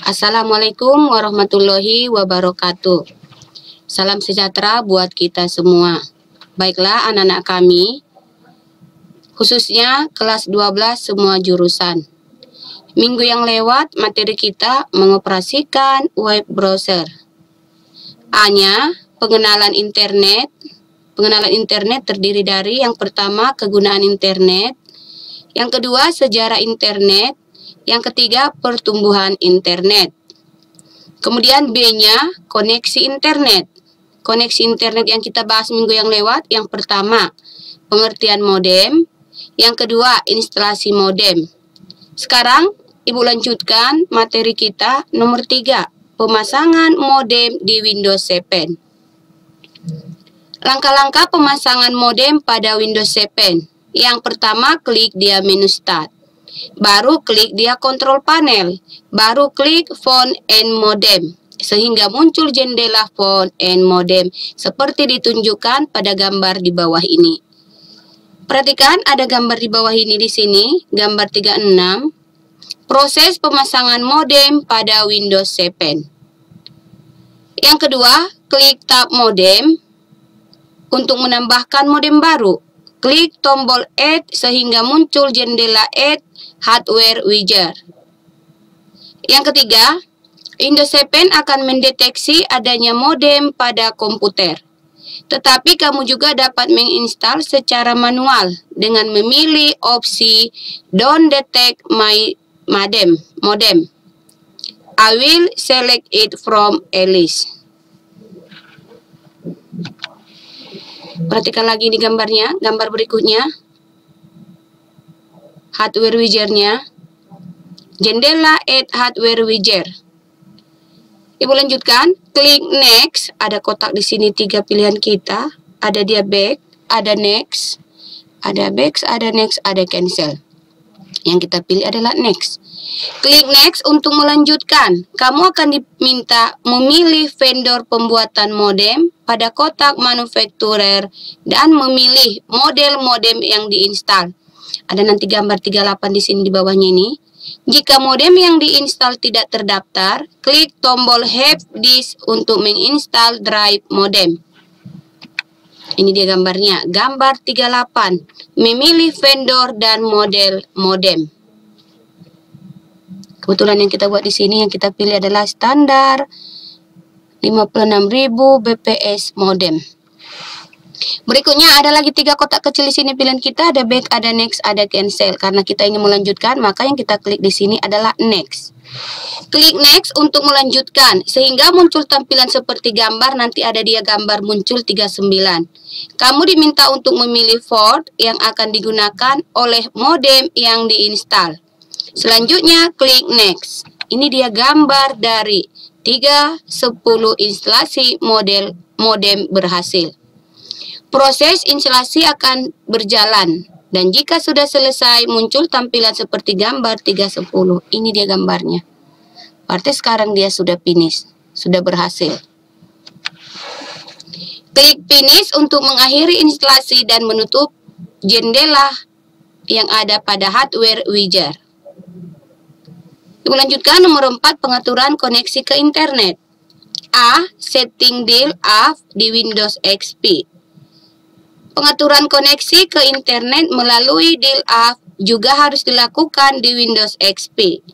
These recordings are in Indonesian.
Assalamualaikum warahmatullahi wabarakatuh. Salam sejahtera buat kita semua. Baiklah anak-anak kami, khususnya kelas 12 semua jurusan. Minggu yang lewat materi kita mengoperasikan web browser. A-nya pengenalan internet. Pengenalan internet terdiri dari yang pertama kegunaan internet, yang kedua sejarah internet, yang ketiga pertumbuhan internet. Kemudian B-nya koneksi internet. Koneksi internet yang kita bahas minggu yang lewat, yang pertama pengertian modem, yang kedua instalasi modem. Sekarang Ibu lanjutkan materi kita nomor 3, pemasangan modem di Windows 7. Langkah-langkah pemasangan modem pada Windows 7. Yang pertama, klik dia menu Start. Baru klik dia Control Panel. Baru klik Phone and Modem. Sehingga muncul jendela Phone and Modem seperti ditunjukkan pada gambar di bawah ini. Perhatikan ada gambar di bawah ini di sini, gambar 36. Proses pemasangan modem pada Windows 7. Yang kedua, klik tab modem untuk menambahkan modem baru. Klik tombol Add sehingga muncul jendela Add Hardware Widget. Yang ketiga, Windows 7 akan mendeteksi adanya modem pada komputer. Tetapi kamu juga dapat menginstal secara manual dengan memilih opsi Don't Detect My Modem. I will select it from a list. Perhatikan lagi di gambarnya, gambar berikutnya. Hardware widgetnya. Jendela Add Hardware Widget. Ibu lanjutkan, klik Next. Ada kotak di sini 3 pilihan kita. Ada dia Back, ada Next, ada Back, ada Next, ada Cancel. Yang kita pilih adalah Next. Klik Next untuk melanjutkan. Kamu akan diminta memilih vendor pembuatan modem pada kotak manufakturer dan memilih model modem yang diinstal. Ada nanti gambar 38 di sini di bawahnya ini. Jika modem yang diinstal tidak terdaftar, klik tombol Have Disk untuk menginstal drive modem. Ini dia gambarnya, gambar 38. Memilih vendor dan model modem. Kebetulan yang kita buat di sini, yang kita pilih adalah standar 56.000 bps modem. Berikutnya ada lagi 3 kotak kecil di sini pilihan kita, ada Back, ada Next, ada Cancel. Karena kita ingin melanjutkan, maka yang kita klik di sini adalah Next. Klik Next untuk melanjutkan sehingga muncul tampilan seperti gambar. Nanti ada dia gambar muncul 39. Kamu diminta untuk memilih port yang akan digunakan oleh modem yang diinstal. Selanjutnya klik Next. Ini dia gambar dari 3/10 instalasi modem berhasil. Proses instalasi akan berjalan dan jika sudah selesai muncul tampilan seperti gambar 3/10. Ini dia gambarnya. Berarti sekarang dia sudah finish, sudah berhasil. Klik Finish untuk mengakhiri instalasi dan menutup jendela yang ada pada hardware widget. Ibu lanjutkan nomor 4, pengaturan koneksi ke internet. A. Setting dial-up di Windows XP. Pengaturan koneksi ke internet melalui dial-up juga harus dilakukan di Windows XP.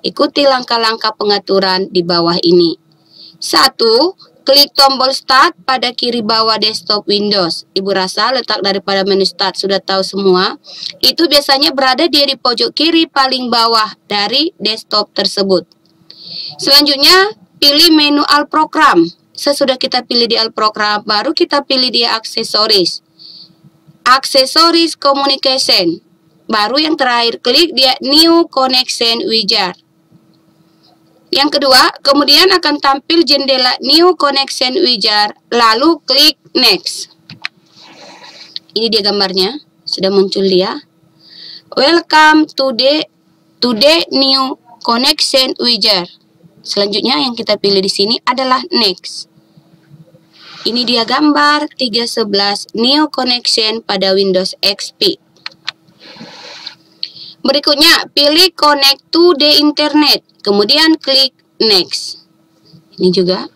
Ikuti langkah-langkah pengaturan di bawah ini. 1. Klik tombol Start pada kiri bawah desktop Windows. Ibu rasa letak daripada menu Start sudah tahu semua. Itu biasanya berada di pojok kiri paling bawah dari desktop tersebut. Selanjutnya, pilih menu All Program. Sesudah kita pilih di All Program, baru kita pilih di Aksesoris. Aksesoris Communication. Baru yang terakhir, klik dia New Connection Widget. Yang kedua, kemudian akan tampil jendela New Connection Widget, lalu klik Next. Ini dia gambarnya, sudah muncul dia. Welcome to the New Connection Widget. Selanjutnya yang kita pilih di sini adalah Next. Ini dia gambar 3/11 New Connection pada Windows XP. Berikutnya, pilih Connect to the Internet. Kemudian klik next. Ini juga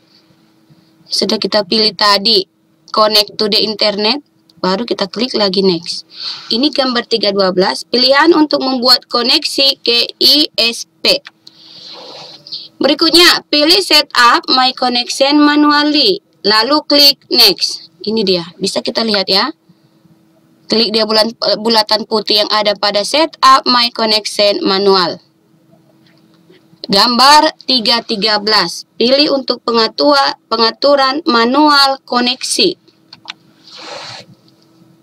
sudah kita pilih tadi, connect to the internet, baru kita klik lagi next. Ini gambar 3.12, pilihan untuk membuat koneksi ke ISP. Berikutnya, pilih setup my connection manually, lalu klik next. Ini dia, bisa kita lihat ya. Klik dia bulatan putih yang ada pada setup my connection manual. Gambar 3.13, pilih untuk pengaturan manual koneksi.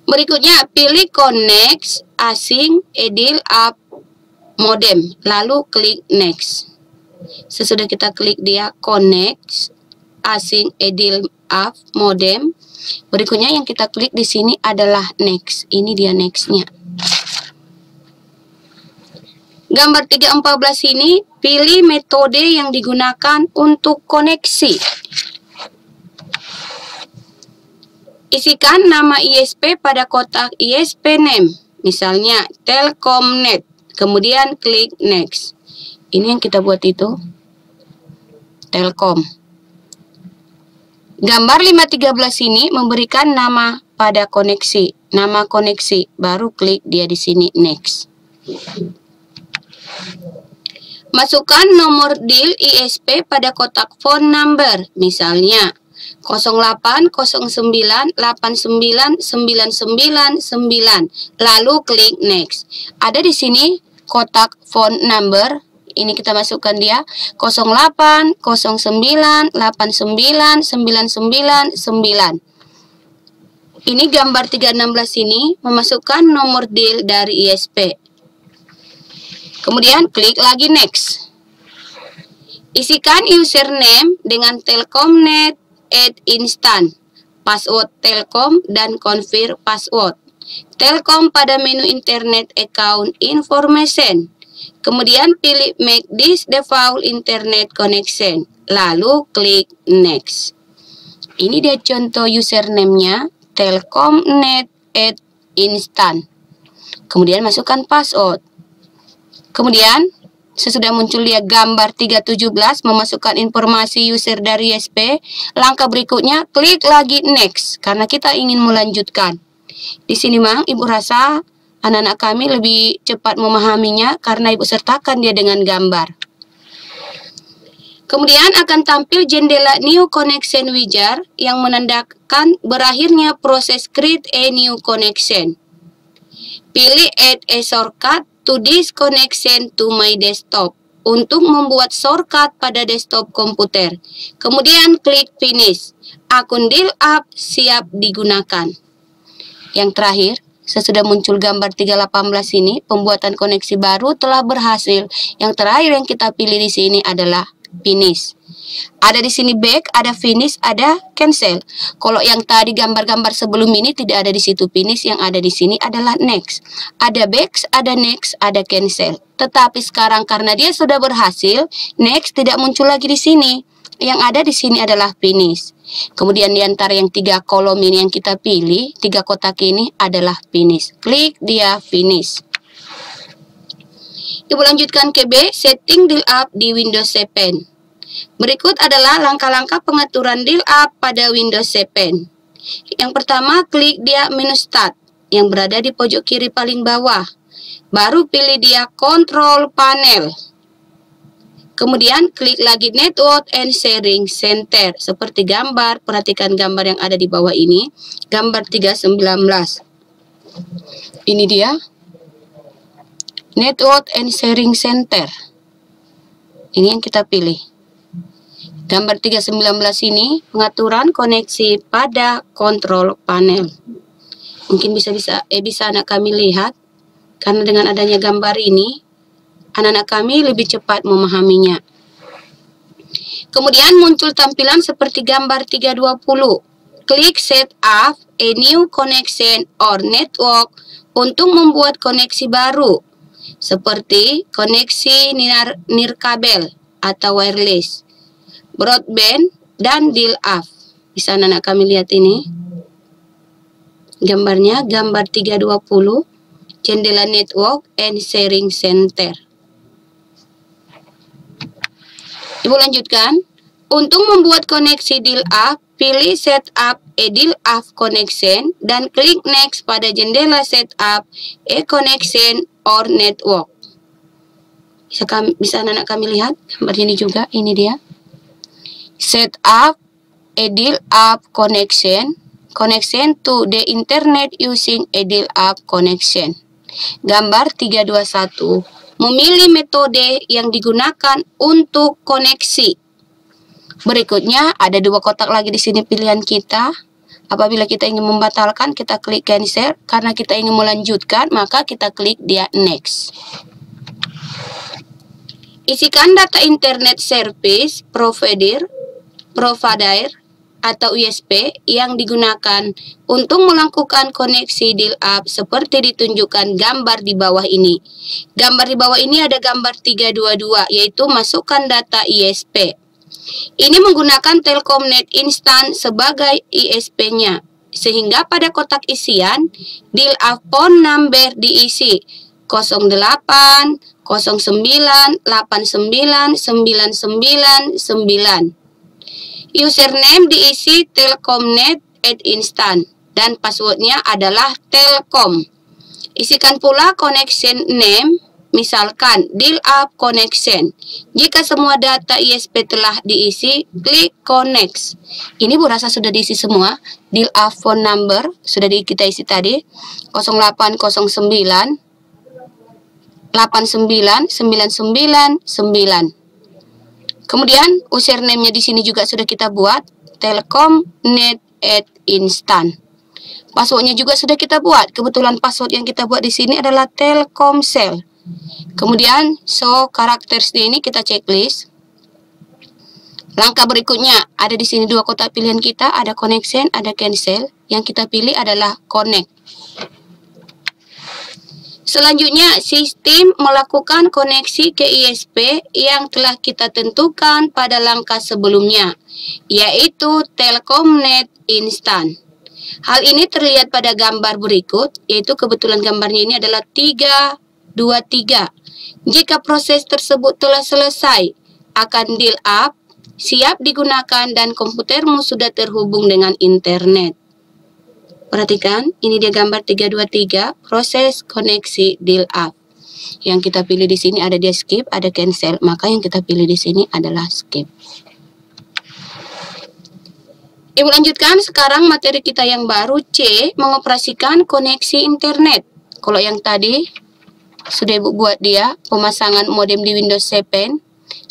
Berikutnya, pilih connect async dial up modem, lalu klik next. Sesudah kita klik dia connect async dial up modem, berikutnya yang kita klik di sini adalah next. Ini dia next-nya. Gambar 3.14 ini, pilih metode yang digunakan untuk koneksi. Isikan nama ISP pada kotak ISP name, misalnya Telkomnet, kemudian klik next. Ini yang kita buat itu, Telkom. Gambar 5.13 ini memberikan nama pada koneksi, nama koneksi, baru klik dia di sini next. Masukkan nomor deal ISP pada kotak phone number, misalnya 0809899999, lalu klik next. Ada di sini kotak phone number, ini kita masukkan dia 0809899999. Ini gambar 3.16 ini memasukkan nomor deal dari ISP. Kemudian klik lagi next. Isikan username dengan Telkomnet @instant, password Telkom dan confirm password. Telkom pada menu internet account information. Kemudian pilih make this default internet connection, lalu klik next. Ini dia contoh username-nya, Telkomnet @instant. Kemudian masukkan password. Kemudian sesudah muncul dia gambar 3.17 memasukkan informasi user dari ISP, langkah berikutnya klik lagi next karena kita ingin melanjutkan. Di sini Mang, Ibu rasa anak-anak kami lebih cepat memahaminya karena Ibu sertakan dia dengan gambar. Kemudian akan tampil jendela New Connection Wizard yang menandakan berakhirnya proses create a new connection. Pilih add a shortcut to this connection to my desktop untuk membuat shortcut pada desktop komputer. Kemudian klik finish. Akun dial up siap digunakan. Yang terakhir, sesudah muncul gambar 3.18 ini, pembuatan koneksi baru telah berhasil. Yang terakhir yang kita pilih di sini adalah finish. Ada di sini back, ada finish, ada cancel. Kalau yang tadi gambar-gambar sebelum ini tidak ada di situ finish, yang ada di sini adalah next. Ada back, ada next, ada cancel. Tetapi sekarang karena dia sudah berhasil, next tidak muncul lagi di sini. Yang ada di sini adalah finish. Kemudian di antara yang 3 kolom ini yang kita pilih, 3 kotak ini adalah finish. Klik dia finish. Ibu lanjutkan ke B, setting dial up di Windows 7. Berikut adalah langkah-langkah pengaturan dial up pada Windows 7. Yang pertama, klik dia menu start yang berada di pojok kiri paling bawah. Baru pilih dia control panel. Kemudian klik lagi network and sharing center. Seperti gambar, perhatikan gambar yang ada di bawah ini. Gambar 3.19. Ini dia. Network and sharing center. Ini yang kita pilih. Gambar 3.19 ini pengaturan koneksi pada kontrol panel. Mungkin bisa anak kami lihat karena dengan adanya gambar ini anak-anak kami lebih cepat memahaminya. Kemudian muncul tampilan seperti gambar 3.20. Klik set up a new connection or network untuk membuat koneksi baru seperti koneksi nirkabel atau wireless, broadband, dan dial up. Bisa anak kami lihat ini gambarnya, gambar 3.20, jendela network and sharing center. Ibu lanjutkan. Untuk membuat koneksi DIL-UP, pilih Setup a DIL-UP Connection dan klik Next pada jendela Setup a Connection or Network. Bisa anak-anak kami lihat gambarnya ini juga, ini dia. Setup a DIL-UP connection to the internet using a DIL-UP connection. Gambar 321. Memilih metode yang digunakan untuk koneksi. Berikutnya ada dua kotak lagi di sini pilihan kita. Apabila kita ingin membatalkan, kita klik cancel. Karena kita ingin melanjutkan, maka kita klik dia next. Isikan data internet service provider atau ISP yang digunakan untuk melakukan koneksi DIL-UP seperti ditunjukkan gambar di bawah ini. Gambar di bawah ini ada gambar 322, yaitu masukkan data ISP. Ini menggunakan Telkomnet Instan sebagai ISP-nya, sehingga pada kotak isian DIL-UP phone number diisi 08 09 89 999. Username diisi Telkomnet@instan dan passwordnya adalah Telkom. Isikan pula connection name, misalkan DIL-UP connection. Jika semua data ISP telah diisi, klik connect. Ini Bu rasa sudah diisi semua. DIL-UP phone number sudah kita isi tadi 0809 89 999. Kemudian username-nya di sini juga sudah kita buat Telkomnet@instan. Passwordnya juga sudah kita buat. Kebetulan password yang kita buat di sini adalah Telkomsel. Kemudian show characters ini kita checklist. Langkah berikutnya ada di sini dua kotak pilihan kita, ada connection, ada cancel. Yang kita pilih adalah connect. Selanjutnya, sistem melakukan koneksi ke ISP yang telah kita tentukan pada langkah sebelumnya, yaitu Telkomnet Instan. Hal ini terlihat pada gambar berikut, yaitu kebetulan gambarnya ini adalah 323. Jika proses tersebut telah selesai, akan DIL-UP siap digunakan dan komputermu sudah terhubung dengan internet. Perhatikan, ini dia gambar 323, proses koneksi DIL-UP. Yang kita pilih di sini ada dia skip, ada cancel, maka yang kita pilih di sini adalah skip. Ibu lanjutkan sekarang materi kita yang baru C, mengoperasikan koneksi internet. Kalau yang tadi sudah Ibu buat dia, pemasangan modem di Windows 7.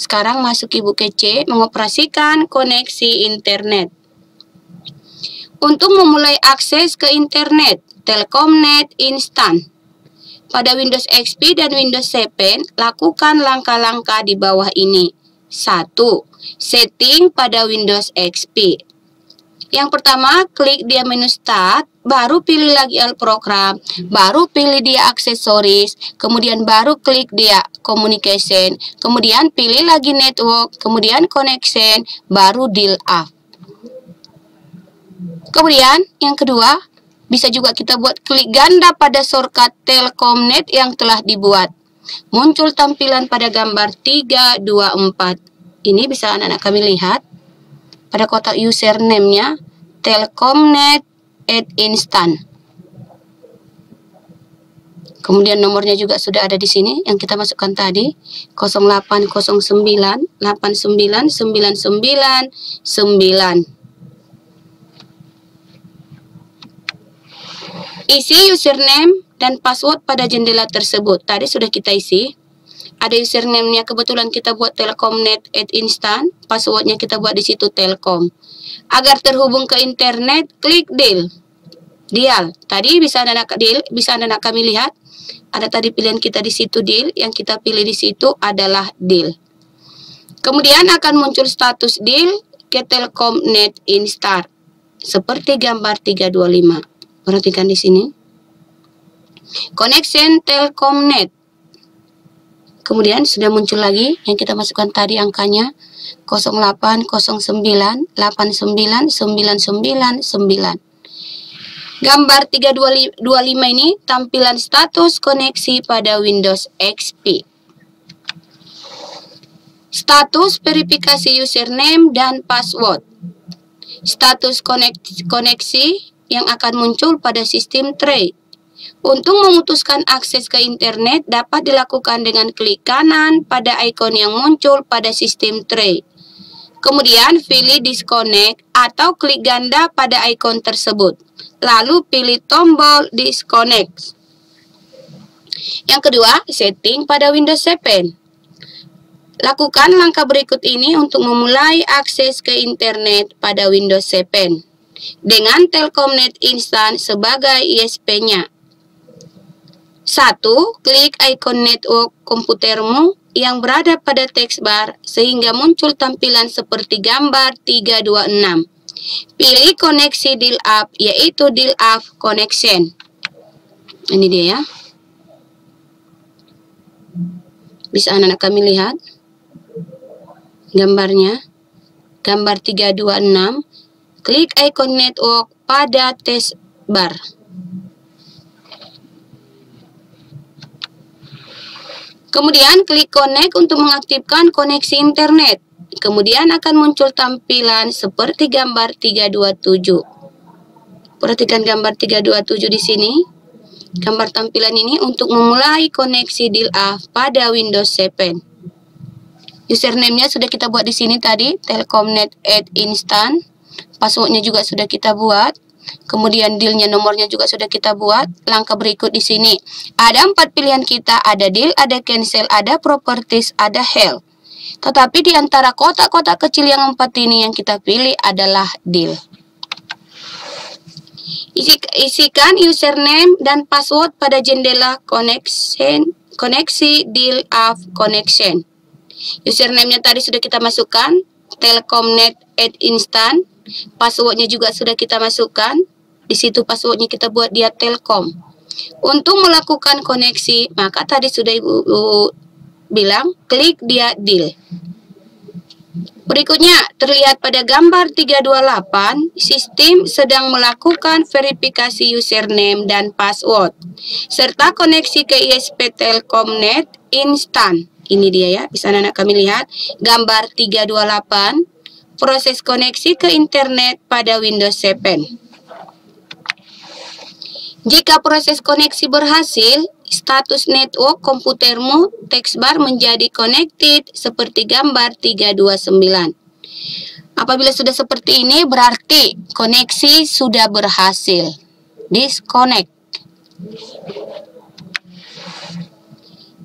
Sekarang masuk Ibu ke C, mengoperasikan koneksi internet. Untuk memulai akses ke internet, Telkomnet Instan. Pada Windows XP dan Windows 7, lakukan langkah-langkah di bawah ini. 1. Setting pada Windows XP. Yang pertama, klik dia menu Start, baru pilih lagi All Program, baru pilih dia Aksesoris, kemudian baru klik dia Communication, kemudian pilih lagi Network, kemudian Connection, baru DIL-UP. Kemudian yang kedua, bisa juga kita buat klik ganda pada shortcut Telkomnet yang telah dibuat. Muncul tampilan pada gambar 324. Ini bisa anak-anak kami lihat pada kotak username-nya Telkomnet@instan. Kemudian nomornya juga sudah ada di sini yang kita masukkan tadi 0809 89 999. Isi username dan password pada jendela tersebut. Tadi sudah kita isi. Ada username-nya kebetulan kita buat Telkomnet@instan, passwordnya kita buat di situ Telkom. Agar terhubung ke internet, klik dial. Tadi bisa anak kami lihat. Ada tadi pilihan kita di situ DIL, yang kita pilih di situ adalah DIL. Kemudian akan muncul status DIL ke Telkomnet Instan seperti gambar 325. Perhatikan di sini. Connection Telkomnet. Kemudian sudah muncul lagi yang kita masukkan tadi angkanya 0809 89 999. Gambar 325 ini tampilan status koneksi pada Windows XP. Status verifikasi username dan password. Status koneksi yang akan muncul pada sistem Tray. Untuk memutuskan akses ke internet dapat dilakukan dengan klik kanan pada ikon yang muncul pada sistem Tray. Kemudian pilih disconnect atau klik ganda pada ikon tersebut. Lalu pilih tombol disconnect. Yang kedua, setting pada Windows 7. Lakukan langkah berikut ini untuk memulai akses ke internet pada Windows 7 dengan Telkomnet Instan sebagai ISP-nya. 1. Klik ikon network komputermu yang berada pada text bar sehingga muncul tampilan seperti gambar 326. Pilih koneksi dial-up yaitu dial-up connection. Ini dia ya. Bisa anak-anak kami lihat gambarnya, gambar 326, klik ikon network pada text bar. Kemudian klik connect untuk mengaktifkan koneksi internet. Kemudian akan muncul tampilan seperti gambar 327. Perhatikan gambar 327 di sini. Gambar tampilan ini untuk memulai koneksi dial-up pada Windows 7. Username-nya sudah kita buat di sini tadi, Telkomnet Instan. Password-nya juga sudah kita buat. Kemudian deal-nya, nomornya juga sudah kita buat. Langkah berikut di sini. Ada 4 pilihan kita, ada deal, ada cancel, ada properties, ada health. Tetapi di antara kotak-kotak kecil yang 4 ini yang kita pilih adalah deal. Isikan username dan password pada jendela koneksi dial-up connection. Username-nya tadi sudah kita masukkan, Telkomnet Instan. Passwordnya juga sudah kita masukkan. Di situ passwordnya kita buat dia Telkom. Untuk melakukan koneksi, maka tadi sudah Ibu bilang, klik dia deal. Berikutnya, terlihat pada gambar 328, sistem sedang melakukan verifikasi username dan password, serta koneksi ke ISP Telkomnet Instan. Ini dia ya, bisa anak kami lihat, gambar 328, proses koneksi ke internet pada Windows 7. Jika proses koneksi berhasil, status network komputermu text bar menjadi connected seperti gambar 329. Apabila sudah seperti ini, berarti koneksi sudah berhasil. Disconnect.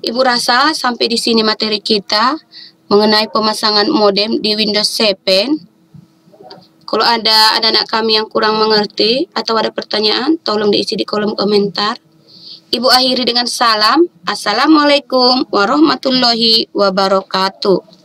Ibu rasa sampai di sini materi kita mengenai pemasangan modem di Windows 7. Kalau ada anak-anak kami yang kurang mengerti atau ada pertanyaan, tolong diisi di kolom komentar. Ibu akhiri dengan salam. Assalamualaikum warahmatullahi wabarakatuh.